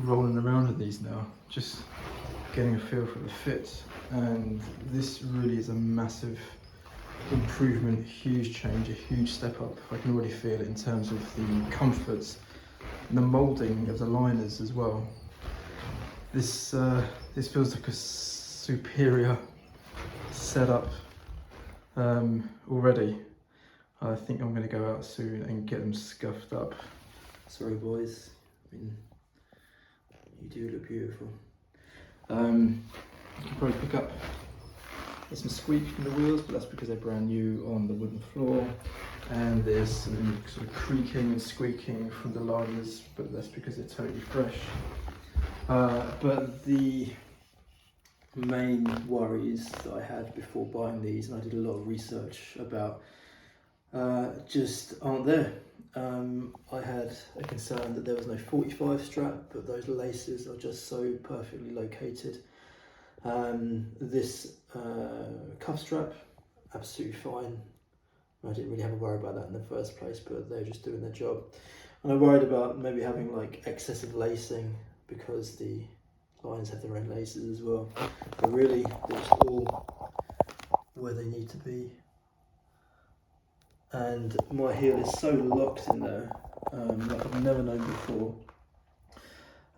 rolling around in these now, just getting a feel for the fit, and this really is a massive improvement, huge change, a huge step up. I can already feel it in terms of the comforts and the moulding of the liners as well. This feels like a superior setup already. I think I'm going to go out soon and get them scuffed up. Sorry boys, I mean, you do look beautiful. You can probably pick up there's some squeak from the wheels, but that's because they're brand new on the wooden floor. And there's some sort of creaking and squeaking from the liners, but that's because they're totally fresh. But the main worries that I had before buying these, and I did a lot of research about, just aren't there. I had a concern that there was no 45 strap, but those laces are just so perfectly located. This cuff strap, absolutely fine. I didn't really have a worry about that in the first place, but they're just doing their job. And I worried about maybe having like excessive lacing because the lines have their own laces as well. But really, they're just all where they need to be. And my heel is so locked in there, like I've never known before.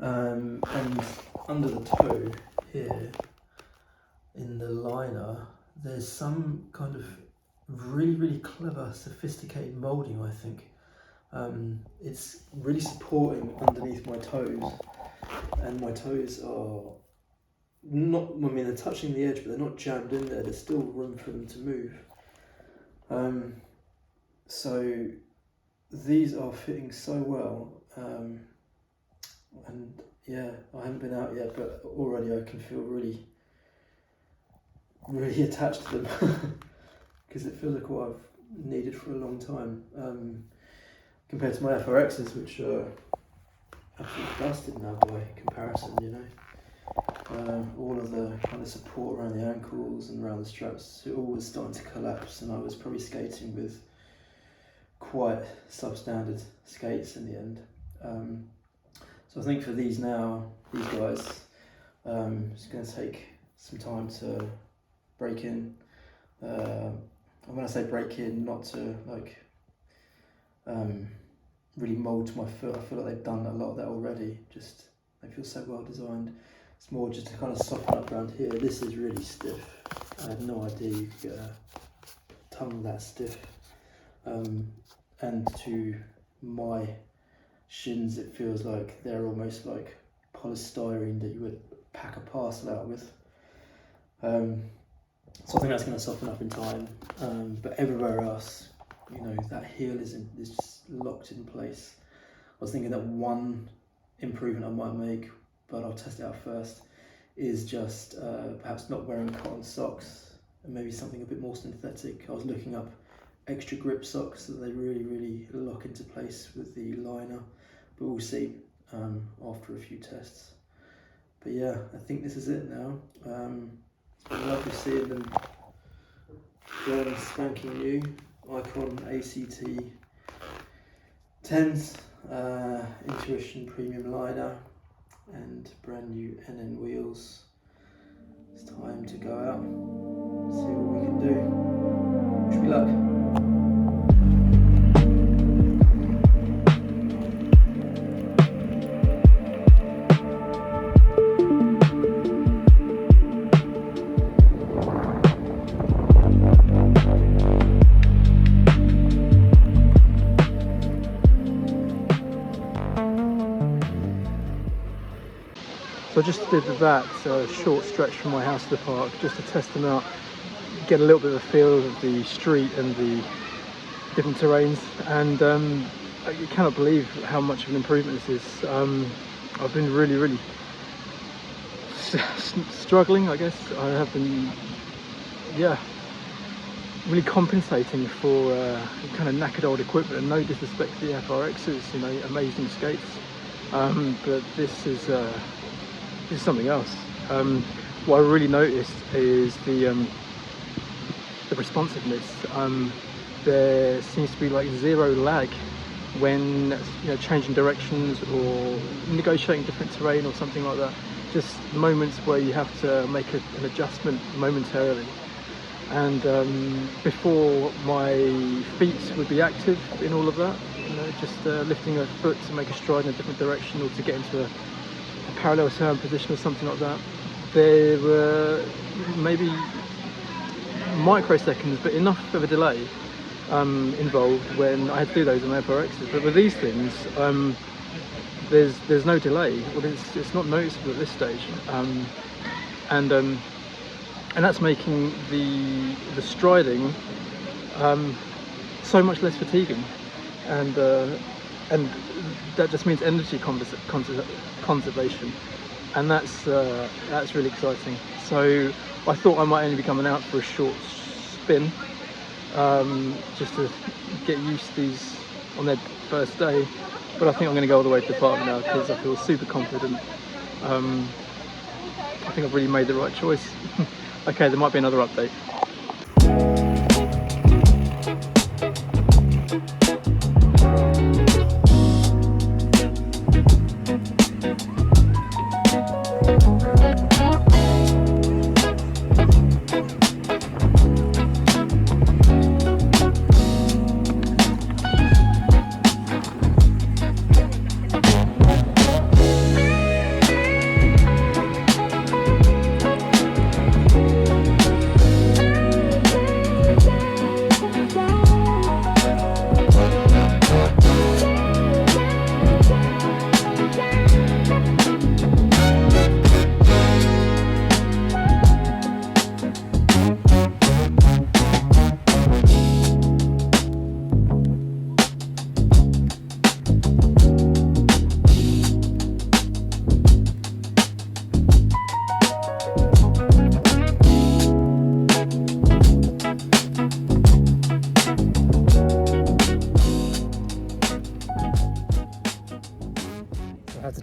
And under the toe here, in the liner, there's some kind of really clever, sophisticated moulding, I think. It's really supporting underneath my toes, and my toes are not, I mean, they're touching the edge, but they're not jammed in there. There's still room for them to move. So these are fitting so well, and yeah, I haven't been out yet, but already I can feel really attached to them because it feels like what I've needed for a long time, compared to my FRXs, which are absolutely busted now by comparison, you know. All of the kind of support around the ankles and around the straps, it all was starting to collapse, and I was probably skating with quite substandard skates in the end. So I think for these now, these guys, it's going to take some time to break in. And when I say break in, not to like really mould to my foot. I feel like they've done a lot of that already. Just they feel so well designed. It's more just to kind of soften up around here. This is really stiff. I had no idea you could get a tongue that stiff. And to my shins, it feels like they're almost like polystyrene that you would pack a parcel out with. So I think that's going to soften up in time. But everywhere else, you know, that heel is just locked in place. I was thinking that one improvement I might make, but I'll test it out first, is just perhaps not wearing cotton socks and maybe something a bit more synthetic. I was looking up extra grip socks so that they really lock into place with the liner, but we'll see after a few tests. But yeah, I think this is it now. It's been lovely seeing them brand spanking new Iqon ACT 10s, Intuition premium liner and brand new NN wheels. It's time to go out, see what we can do. Wish me luck. So I just did that short stretch from my house to the park just to test them out, get a little bit of a feel of the street and the different terrains, and you cannot believe how much of an improvement this is. I've been really struggling, I guess. I have been, really compensating for kind of knackered old equipment, and no disrespect to the FRXs, you know, amazing skates, but this is something else. What I really noticed is the responsiveness. There seems to be like zero lag when changing directions or negotiating different terrain or something like that. Just moments where you have to make an adjustment momentarily. And before my feet would be active in all of that, just lifting a foot to make a stride in a different direction or to get into a parallel turn position or something like that, there were maybe microseconds, but enough of a delay involved when I had to do those on FRXs. But with these things, there's no delay. Well, it's not noticeable at this stage, and that's making the striding so much less fatiguing, and that just means energy conservation, and that's really exciting. So I thought I might only be coming out for a short spin, just to get used to these on their first day, but I think I'm going to go all the way to the park now because I feel super confident. I think I've really made the right choice. Okay, there might be another update.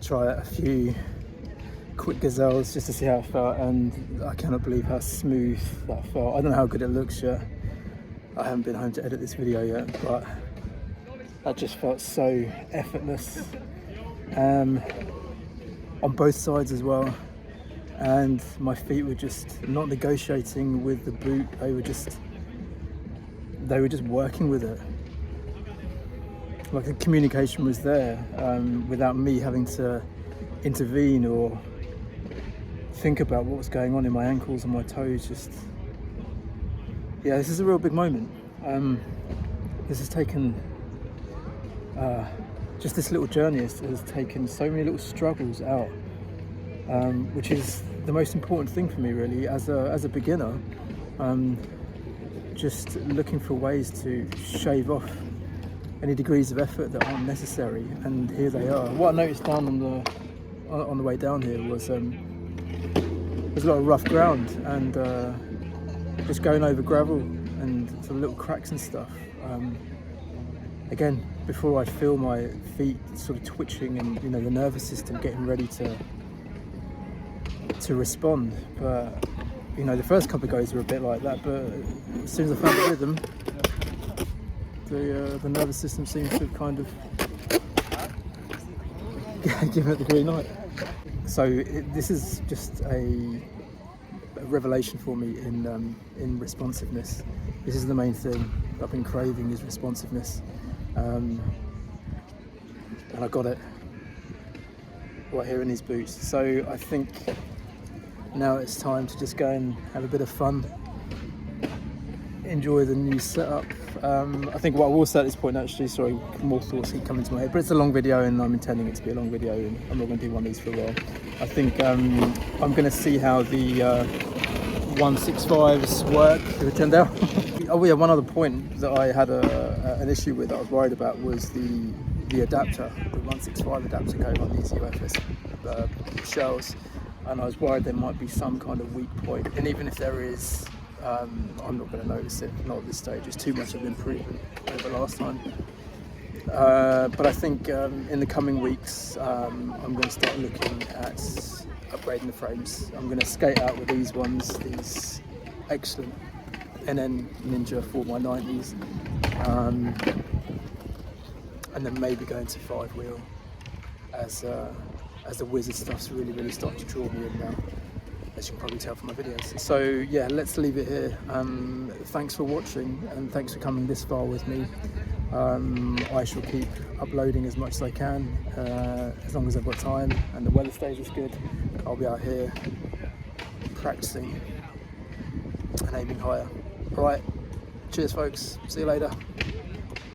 Try a few quick gazelles just to see how it felt, and I cannot believe how smooth that felt. I don't know how good it looks yet. I haven't been home to edit this video yet, but that just felt so effortless on both sides as well, and my feet were just not negotiating with the boot. They were just working with it. Like the communication was there without me having to intervene or think about what was going on in my ankles and my toes. Just, yeah, this is a real big moment. This has taken, just this little journey has taken so many little struggles out, which is the most important thing for me really as a beginner. Just looking for ways to shave off any degrees of effort that aren't necessary, and here they are. What I noticed down on the way down here was there's a lot of rough ground, and just going over gravel and sort of little cracks and stuff. Again, before I feel my feet sort of twitching and the nervous system getting ready to respond. But the first couple of goes were a bit like that, but as soon as I found the rhythm, the nervous system seems to have kind of given it the green light. So this is just a revelation for me in responsiveness. This is the main thing I've been craving, is responsiveness, and I got it right here in these boots. So I think now it's time to just go and have a bit of fun, enjoy the new setup. I think what I will say at this point, actually, sorry, more thoughts keep coming to my head, but it's a long video and I'm intending it to be a long video, and I'm not going to do one of these for a while. I think I'm going to see how the 165s work, if it turned out. Oh yeah, one other point that I had an issue with that I was worried about was the adapter, the 165 adapter going on these UFS shells, and I was worried there might be some kind of weak point, and even if there is, I'm not going to notice it, not at this stage. It's too much of an improvement over last time. But I think in the coming weeks, I'm going to start looking at upgrading the frames. I'm going to skate out with these ones, these excellent NN Ninja 4x90s. and then maybe going to 5-wheel as the wizard stuff's really starting to draw me in now, as you can probably tell from my videos. So yeah, let's leave it here. Thanks for watching, and thanks for coming this far with me. I shall keep uploading as much as I can, as long as I've got time and the weather stays as good. I'll be out here practicing and aiming higher. Alright, cheers folks, see you later.